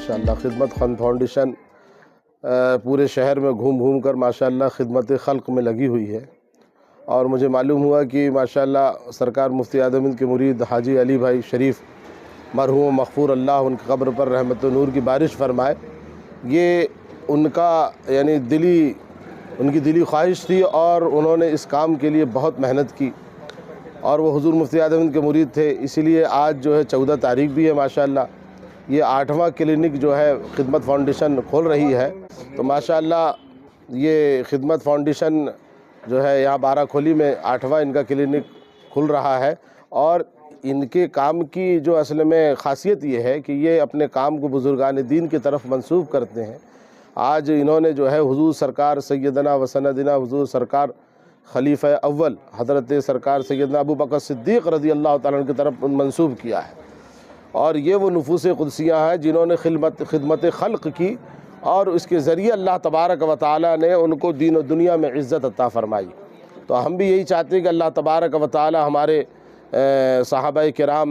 माशाअल्लाह। खिदमत फाउंडेशन पूरे शहर में घूम घूम कर माशाअल्लाह खिदमत खल्क़ में लगी हुई है। और मुझे मालूम हुआ कि माशाअल्लाह सरकार मुफ्ती आदम के मुरीद हाजी अली भाई शरीफ मरहूम मग़फ़ूर अल्लाह उनकी क़ब्र पर रहमत नूर की बारिश फरमाए। ये उनका यानी उनकी दिली ख्वाहिश थी और उन्होंने इस काम के लिए बहुत मेहनत की और वो हुज़ूर मुफ्ती आदम के मुरीद थे। इसीलिए आज जो है 14 तारीख भी है माशाअल्लाह, ये 8वां क्लिनिक जो है खिदमत फाउंडेशन खोल रही है। तो माशाअल्लाह ये खिदमत फाउंडेशन जो है यहाँ बाराखोली में 8वां इनका क्लिनिक खुल रहा है। और इनके काम की जो असल में ख़ासियत ये है कि ये अपने काम को बुज़ुर्गान दीन की तरफ मंसूब करते हैं। आज इन्होंने जो है हुज़ूर सरकार सैयदना व सनदना हुज़ूर सरकार खलीफ़ा अव्वल हज़रत सरकार सैयदना अबू बकर सिद्दीक़ रज़ी अल्लाह तआला की तरफ मंसूब किया है। और ये वो नुफूस क़ुदसियाँ हैं जिन्होंने खिदमत खल्क़ की और इसके ज़रिए अल्लाह तबारक व तआला ने उनको दीन और दुनिया में इज़्ज़त अता फ़रमाई। तो हम भी यही चाहते हैं कि अल्लाह तबारक व तआला हमारे सहाबाए किराम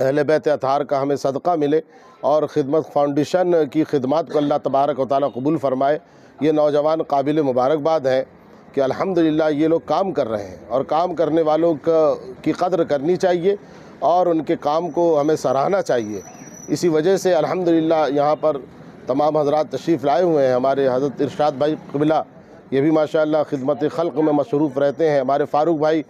अहले बैत अताहार का हमें सदक़ा मिले और ख़िदमत फाउंडेशन की खिदमत को अल्लाह तबारक व तआला कबूल फ़रमाए। ये नौजवान काबिल मुबारकबाद है कि अल्हम्दुलिल्लाह ये लोग काम कर रहे हैं और काम करने वालों की कदर करनी चाहिए और उनके काम को हमें सराहना चाहिए। इसी वजह से अल्हम्दुलिल्लाह यहाँ पर तमाम हज़रात तशरीफ़ लाए हुए हैं। हमारे हज़रत इरशाद भाई क़िबला ये भी माशाअल्लाह खिदमत खल्क़ में मसरूफ़ रहते हैं। हमारे फ़ारूक भाई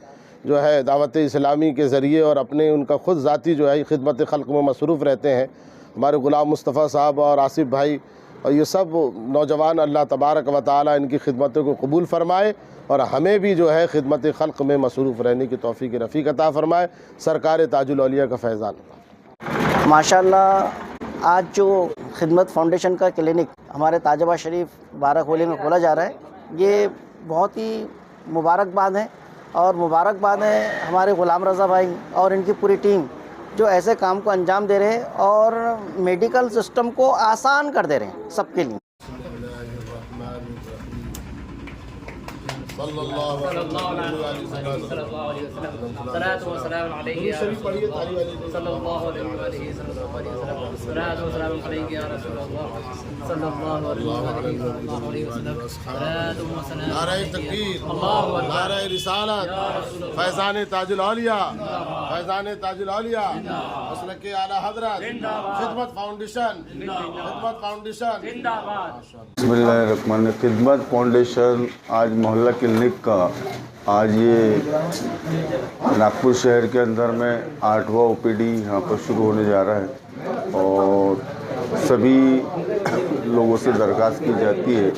जो है दावत इस्लामी के ज़रिए और अपने उनका ख़ुद ज़ाती जो है खिदमत खल्क़ में मसरूफ़ रहते हैं। हमारे ग़ुलाम मुस्तफ़ा साहब और आसिफ़ भाई और ये सब नौजवान अल्लाह तबारक व तआला इनकी खिदमतों को कबूल फ़रमाए और हमें भी जो है खिदमत खल्क़ में मसरूफ़ रहने की तौफ़ीक़ रफ़ीक़ अता फ़रमाए। सरकार ताजुल औलिया का फैज़ान। माशाअल्लाह आज जो खिदमत फाउंडेशन का क्लिनिक हमारे ताजबा शरीफ बाराखोली में खोला जा रहा है, ये बहुत ही मुबारकबाद है और मुबारकबाद है हमारे ग़ुलाम रज़ा भाई और इनकी पूरी टीम जो ऐसे काम को अंजाम दे रहे हैं और मेडिकल सिस्टम को आसान कर दे रहे हैं सबके लिए। नारे तकबीर, नारे रिसालत, फैज़ान ताजुल औलिया, फैज़ान ताजुल औलिया, मसलक आला हज़रत, खिदमत फाउंडेशन, खिदमत फाउंडेशन जिंदाबाद। बिस्मिल्लाहिर्रहमानिर्रहीम। खिदमत फाउंडेशन आज मोहल्ला क्लिनिक का आज ये नागपुर शहर के अंदर में 8वां OPD यहाँ पर शुरू होने जा रहा है और सभी लोगों से दरख्वास्त की जाती है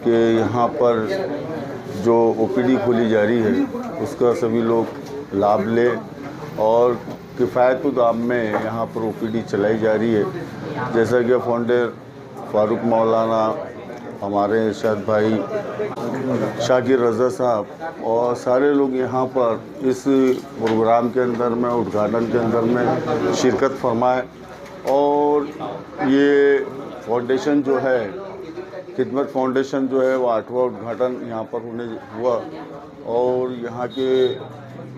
कि यहाँ पर जो OPD खोली जा रही है उसका सभी लोग लाभ लें और किफ़ायती दाम में यहाँ पर OPD चलाई जा रही है। जैसा कि फाउंडर फ़ारूक मौलाना, हमारे इरशाद भाई, शाकिर रज़ा साहब और सारे लोग यहाँ पर इस प्रोग्राम के अंदर में उद्घाटन के अंदर में शिरकत फरमाए। और ये फाउंडेशन जो है खिदमत फाउंडेशन जो है वो 8वां उद्घाटन यहाँ पर हुआ और यहाँ के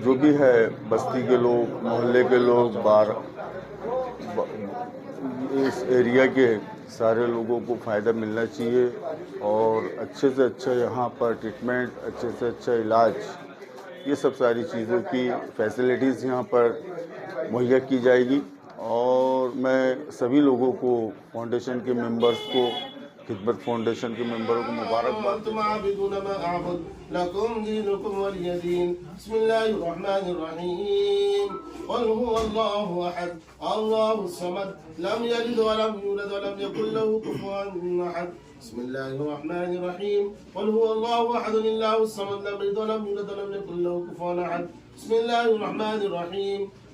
जो भी है बस्ती के लोग, मोहल्ले के लोग, इस एरिया के सारे लोगों को फ़ायदा मिलना चाहिए और अच्छे से अच्छा यहाँ पर ट्रीटमेंट, अच्छे से अच्छा इलाज, ये सब सारी चीज़ों की फैसिलिटीज़ यहाँ पर मुहैया की जाएगी। और मैं सभी लोगों को, फाउंडेशन के मेंबर्स को, खिदमत फाउंडेशन के मेंबरों को मुबारकबाद।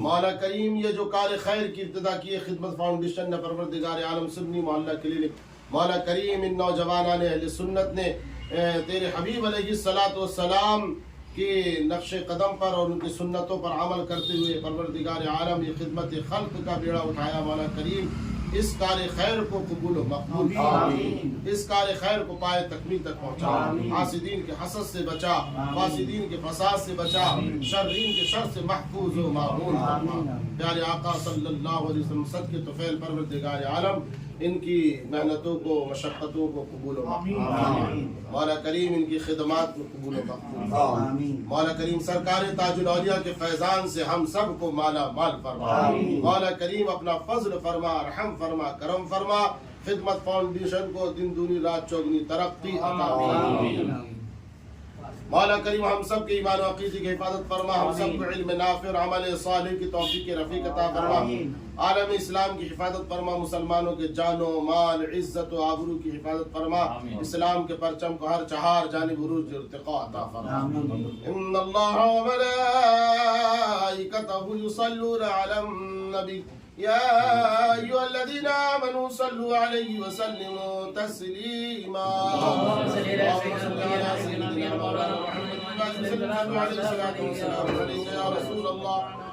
मौला करीम ये जो कार खैर की इब्तिदा की है खिदमत फाउंडेशन ने परवरदिगार आलम सुन्नी मोहल्ला क्लिनिक, मौला करीम इन नौजवानों ने अहले सुन्नत ने तेरे हबीब अलैहिस्सलाम की नक्श कदम पर और उनकी सुन्नतों पर अमल करते हुए परवरदिगार आलम ये खिदमत खल्क का बेड़ा उठाया। मौला करीम इस कार खैर को कबूल व मकबूल, इस कार खैर को पाए तकमील तक पहुँचा, हासिदीन के हसद से बचा, फासिदीन के फसाद से बचा, शर्रीन के शर से महफूज व मामून। प्यारे आका सल्लल्लाहु अलैहि वसल्लम सद के तुफैल परवरदिगार आलम इनकी मेहनतों को मशक्क़तों को कबूल व मकबूल। मौला करीम इनकी खिदमात को कबूल व मकबूल। मौला करीम सरकार ताजुल औलिया के फैज़ान से हम सब को माला माल फरमा। मौला करीम अपना फजल फरमा, रहम फरमा, करम फरमा। खिदमत फाउंडेशन को दिन दूनी रात चौगनी तरक्की अता फरमा। मौला करीम हम सब के ईमान और अक़ीदे की हिफाजत फरमा, हम सब को इल्म नाफ़िअ और अमल सालिह की तौफीक रफ़ीक अता फरमा। आलम इस्लाम की हिफाजत फरमा, मुसलमानों के जानो माल इज्जत और आबरू की हिफाजत फरमा, इस्लाम के परचम को हर चहार जानिब उरूज इर्तिक़ा अता फरमा। इन्नल्लाह व मलाइकतहु युसल्लूना अलन नबी या अय्युहल्लज़ीना आमनू सल्लू अलैहि व सल्लिमू तस्लीमा।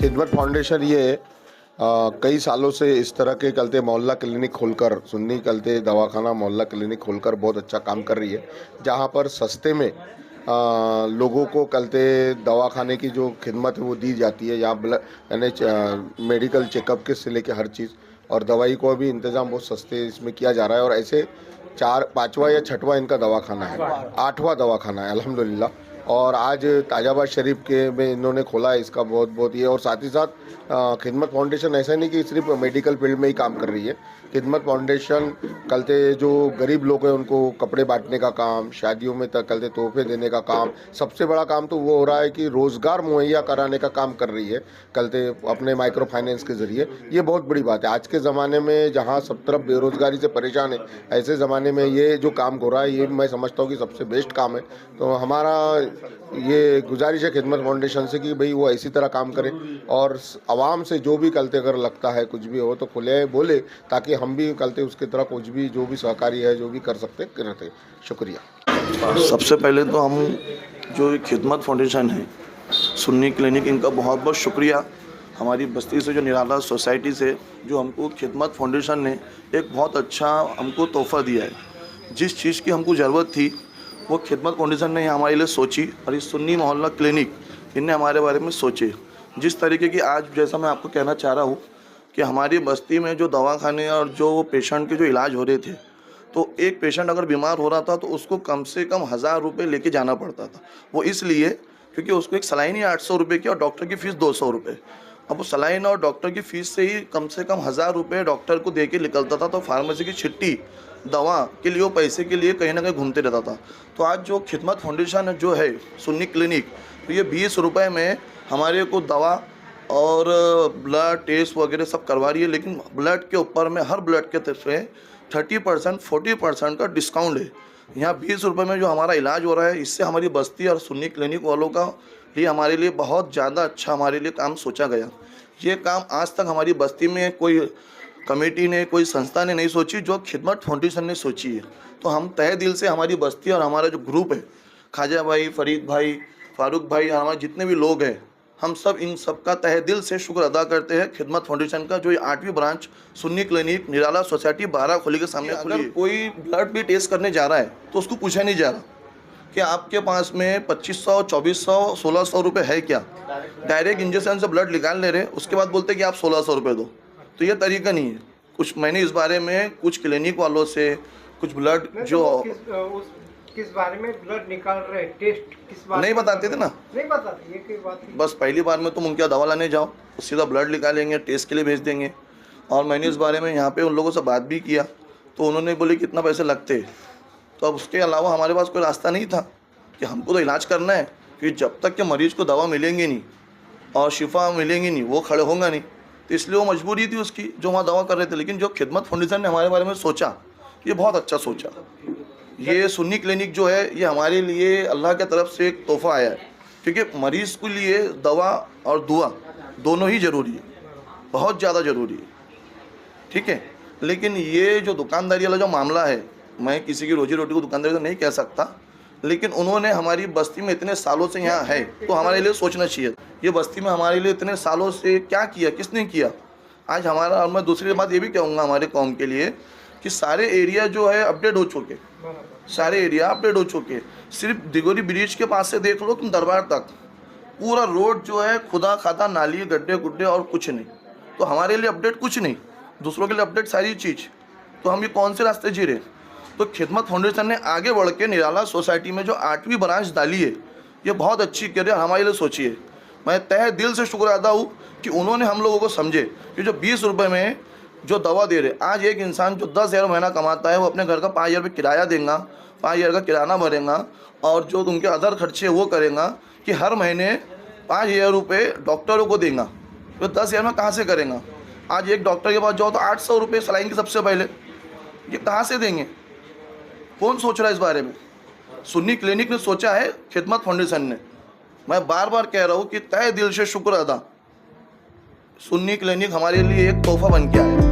खिदमत फाउंडेशन ये कई सालों से इस तरह के कलते मोहल्ला क्लिनिक खोलकर, सुन्नी कलते दवाखाना मोहल्ला क्लिनिक खोलकर बहुत अच्छा काम कर रही है, जहां पर सस्ते में लोगों को कलते दवाखाने की जो खिदमत है वो दी जाती है। यहाँ यानी मेडिकल चेकअप के से लेके हर चीज़ और दवाई को भी इंतज़ाम बहुत सस्ते इसमें किया जा रहा है। और ऐसे 4-5वां या 6वां इनका दवाखाना है, 8वां दवाखाना है अल्हम्दुलिल्लाह। और आज ताजाबाद शरीफ के में इन्होंने खोला है, इसका बहुत बहुत ये। और साथ ही साथ खिदमत फाउंडेशन ऐसा नहीं कि सिर्फ मेडिकल फील्ड में ही काम कर रही है। खिदमत फाउंडेशन कलते जो गरीब लोग हैं उनको कपड़े बांटने का काम, शादियों में कलते तोहफे देने का काम, सबसे बड़ा काम तो वो हो रहा है कि रोज़गार मुहैया कराने का काम कर रही है कलते अपने माइक्रो फाइनेंस के ज़रिए। ये बहुत बड़ी बात है आज के ज़माने में, जहाँ सब तरफ बेरोज़गारी से परेशान है। ऐसे ज़माने में ये जो काम हो रहा है ये मैं समझता हूँ कि सबसे बेस्ट काम है। तो हमारा ये गुजारिश है खिदमत फाउंडेशन से कि भाई वो इसी तरह काम करे और आवाम से जो भी कलते अगर लगता है कुछ भी हो तो खुले बोले, ताकि हम भी कलते उसकी तरह कुछ भी जो भी सहकारी है जो भी कर सकते करते। शुक्रिया। सबसे पहले तो हम जो खिदमत फाउंडेशन है सुन्नी क्लिनिक, इनका बहुत बहुत शुक्रिया। हमारी बस्ती से जो निराला सोसाइटी से जो हमको खिदमत फाउंडेशन ने एक बहुत अच्छा हमको तोहफ़ा दिया है। जिस चीज़ की हमको ज़रूरत थी वो खिदमत फाउंडेशन ने हमारे लिए सोची और इस सुन्नी मोहल्ला क्लिनिक इनने हमारे बारे में सोचे। जिस तरीके की आज जैसा मैं आपको कहना चाह रहा हूँ कि हमारी बस्ती में जो दवाखाने और जो पेशेंट के जो इलाज हो रहे थे, तो एक पेशेंट अगर बीमार हो रहा था तो उसको कम से कम 1000 रुपये लेके जाना पड़ता था। वो इसलिए क्योंकि उसको एक सलाइन ही 800 रुपये की और डॉक्टर की फ़ीस 200 रुपये। अब वो सलाइन और डॉक्टर की फ़ीस से ही कम से कम 1000 रुपये डॉक्टर को दे के निकलता था। तो फार्मेसी की छिट्टी दवा के लिए वो पैसे के लिए कहीं ना कहीं घूमते रहता था। तो आज जो खिदमत फाउंडेशन जो है सुन्नी क्लिनिक, तो ये 20 रुपये में हमारे को दवा और ब्लड टेस्ट वगैरह सब करवा रही है। लेकिन ब्लड के ऊपर में हर ब्लड के तरफ से 30% 40% का डिस्काउंट है। यहाँ 20 रुपये में जो हमारा इलाज हो रहा है, इससे हमारी बस्ती और सुन्नी क्लिनिक वालों का लिए हमारे लिए बहुत ज़्यादा अच्छा हमारे लिए काम सोचा गया। ये काम आज तक हमारी बस्ती में कोई कमेटी ने, कोई संस्था ने नहीं सोची, जो खिदमत फाउंडेशन ने सोची है। तो हम तहे दिल से हमारी बस्ती और हमारा जो ग्रुप है, ख्वाजा भाई, फरीद भाई, फारूक भाई, हमारे जितने भी लोग हैं, हम सब इन सब का तहे दिल से शुक्र अदा करते हैं खिदमत फाउंडेशन का, जो ये 8वीं ब्रांच सुन्नी क्लिनिक निराला सोसाइटी बाराखोली के सामने खुली है। अगर कोई ब्लड भी टेस्ट करने जा रहा है तो उसको पूछा नहीं जा रहा कि आपके पास में 2500, 2400, 1600 रुपये है क्या। डायरेक्ट इंजेक्शन से ब्लड निकाल ले रहे, उसके बाद बोलते कि आप 1600 रुपये दो। तो ये तरीका नहीं है। कुछ मैंने इस बारे में कुछ क्लिनिक वालों से कुछ ब्लड जो किस बारे में ब्लड निकाल रहे, टेस्ट किस बारे नहीं बताते थे ना, नहीं बताते, ये कोई बात नहीं। बस पहली बार में तुम उनके दवा लाने जाओ, सीधा ब्लड निकालेंगे, टेस्ट के लिए भेज देंगे। और मैंने इस बारे में यहाँ पे उन लोगों से बात भी किया, तो उन्होंने बोले कितना पैसे लगते। तो अब उसके अलावा हमारे पास कोई रास्ता नहीं था कि हमको तो इलाज करना है, कि जब तक के मरीज को दवा मिलेंगी नहीं और शिफा मिलेंगी नहीं, वो खड़े होंगे नहीं। तो इसलिए वो मजबूरी थी उसकी, जो वहाँ दवा कर रहे थे। लेकिन जो खिदमत फाउंडेशन ने हमारे बारे में सोचा, ये बहुत अच्छा सोचा। ये सुन्नी क्लिनिक जो है, ये हमारे लिए अल्लाह की तरफ से एक तोहफा आया है, क्योंकि मरीज़ के लिए दवा और दुआ दोनों ही ज़रूरी है, बहुत ज़्यादा ज़रूरी है, ठीक है। लेकिन ये जो दुकानदारी वाला जो मामला है, मैं किसी की रोजी रोटी को दुकानदारी तो नहीं कह सकता, लेकिन उन्होंने हमारी बस्ती में इतने सालों से यहाँ है, तो हमारे लिए सोचना चाहिए। ये बस्ती में हमारे लिए इतने सालों से क्या किया, किसने किया। आज हमारा, और मैं दूसरी बात ये भी कहूँगा हमारे कौम के लिए, कि सारे एरिया जो है अपडेट हो चुके, सारे एरिया अपडेट हो चुके। सिर्फ दिगोरी ब्रिज के पास से देख लो तुम दरबार तक, पूरा रोड जो है खुदा खाता, नाली, गड्ढे गुड्ढे और कुछ नहीं। तो हमारे लिए अपडेट कुछ नहीं, दूसरों के लिए अपडेट सारी चीज़। तो हम ये कौन से रास्ते जी रहे। तो खिदमत फाउंडेशन ने आगे बढ़ के निराला सोसाइटी में जो 8वीं ब्रांच डाली है, ये बहुत अच्छी करियर हमारे लिए सोची है। मैं तहे दिल से शुक्र अदा हूँ कि उन्होंने हम लोगों को समझे कि जो 20 रुपये में जो दवा दे रहे, आज एक इंसान जो 10,000 महीना कमाता है, वो अपने घर का 5,000 रुपये किराया देगा, 5,000 का किराना भरेगा, और जो उनके अदर खर्चे वो करेगा, कि हर महीने 5,000 रुपये डॉक्टरों को देगा। तो 10,000 में कहाँ से करेगा। आज एक डॉक्टर के पास जाओ तो 800 रुपये सलाइन की सबसे पहले, ये कहाँ से देंगे। कौन सोच रहा है इस बारे में। सुन्नी क्लिनिक ने सोचा है, खिदमत फाउंडेशन ने। मैं बार बार कह रहा हूँ कि तहे दिल से शुक्र अदा, सुन्नी क्लिनिक हमारे लिए एक तोहफा बन के आया।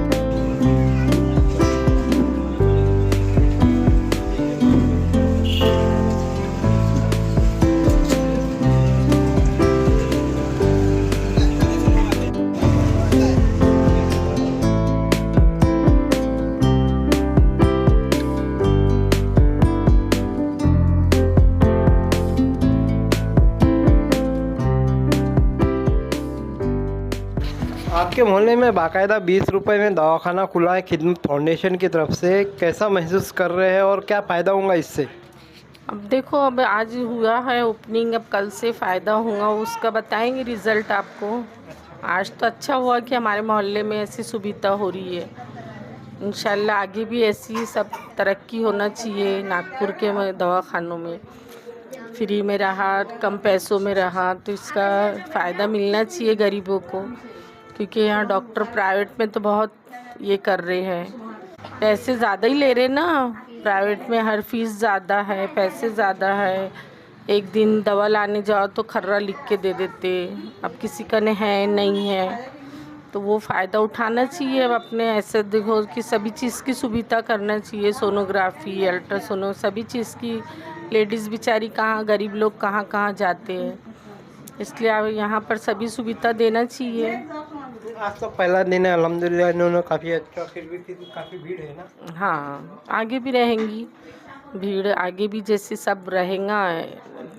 आपके मोहल्ले में बाकायदा 20 रुपए में दवाखाना खुला है खिदमत फाउंडेशन की तरफ से, कैसा महसूस कर रहे हैं और क्या फ़ायदा होगा इससे। अब देखो, अब आज हुआ है ओपनिंग, अब कल से फ़ायदा होगा उसका बताएंगे रिज़ल्ट आपको। आज तो अच्छा हुआ कि हमारे मोहल्ले में ऐसी सुविधा हो रही है। इंशाल्लाह आगे भी ऐसी सब तरक्की होना चाहिए। नागपुर के दवाखानों में फ्री में रहा, कम पैसों में रहा, तो इसका फ़ायदा मिलना चाहिए गरीबों को, क्योंकि यहाँ डॉक्टर प्राइवेट में तो बहुत ये कर रहे हैं, पैसे ज़्यादा ही ले रहे ना। प्राइवेट में हर फीस ज़्यादा है, पैसे ज़्यादा है। एक दिन दवा लाने जाओ तो खर्रा लिख के दे देते, अब किसी का नहीं है, तो वो फ़ायदा उठाना चाहिए। अब अपने ऐसे देखो कि सभी चीज़ की सुविधा करना चाहिए, सोनोग्राफी, अल्ट्रासोनो, सभी चीज़ की। लेडीज़ बेचारी कहाँ, गरीब लोग कहाँ कहाँ जाते हैं, इसलिए अब यहाँ पर सभी सुविधा देना चाहिए। आज तो पहला दिन है, अल्हम्दुलिल्लाह इन्होंने काफ़ी अच्छा, फिर भी काफ़ी भीड़ है ना। हाँ, आगे भी रहेंगी भीड़, आगे भी जैसे सब रहेगा,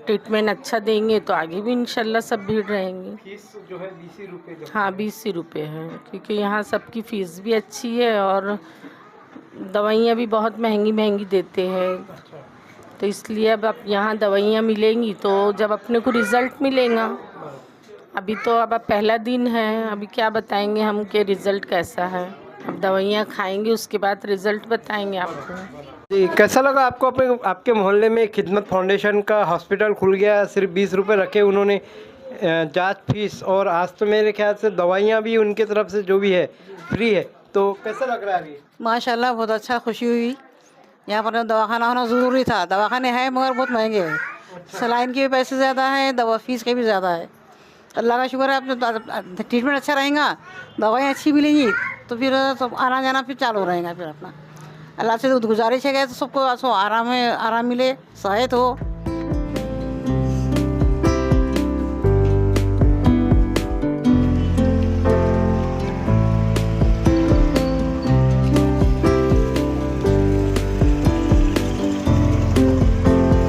ट्रीटमेंट अच्छा देंगे तो आगे भी इंशाल्लाह सब भीड़ रहेंगी। फीस जो है 20 ही रुपये। हाँ, 20 ही रुपये है, क्योंकि यहाँ सबकी फ़ीस भी अच्छी है और दवाइयाँ भी बहुत महंगी महंगी देते हैं। तो इसलिए अब यहाँ दवाइयाँ मिलेंगी तो जब अपने को रिज़ल्ट मिलेगा। अभी तो अब पहला दिन है, अभी क्या बताएंगे हम कि रिज़ल्ट कैसा है। अब दवाइयाँ खाएंगे, उसके बाद रिज़ल्ट बताएंगे आपको। जी, कैसा लगा आपको अपने आपके मोहल्ले में खिदमत फाउंडेशन का हॉस्पिटल खुल गया, सिर्फ 20 रुपये रखे उन्होंने जांच फीस, और आज तो मेरे ख्याल से दवाइयाँ भी उनके तरफ से जो भी है फ्री है, तो कैसा लग रहा है अभी। माशाल्लाह बहुत अच्छा, खुशी हुई। यहाँ पर दवाखाना होना ज़रूरी था, दवाखाने हैं मगर बहुत महंगे हैं, सलाइन के भी पैसे ज़्यादा हैं, दवा फीस के भी ज़्यादा है। अल्लाह का शुक्र है, अपने ट्रीटमेंट अच्छा रहेगा, दवाएँ अच्छी मिलेंगी तो फिर सब आना जाना फिर चालू रहेगा। फिर अपना अल्लाह से गुजारिश है कि तो सबको आराम मिले, सेहत हो।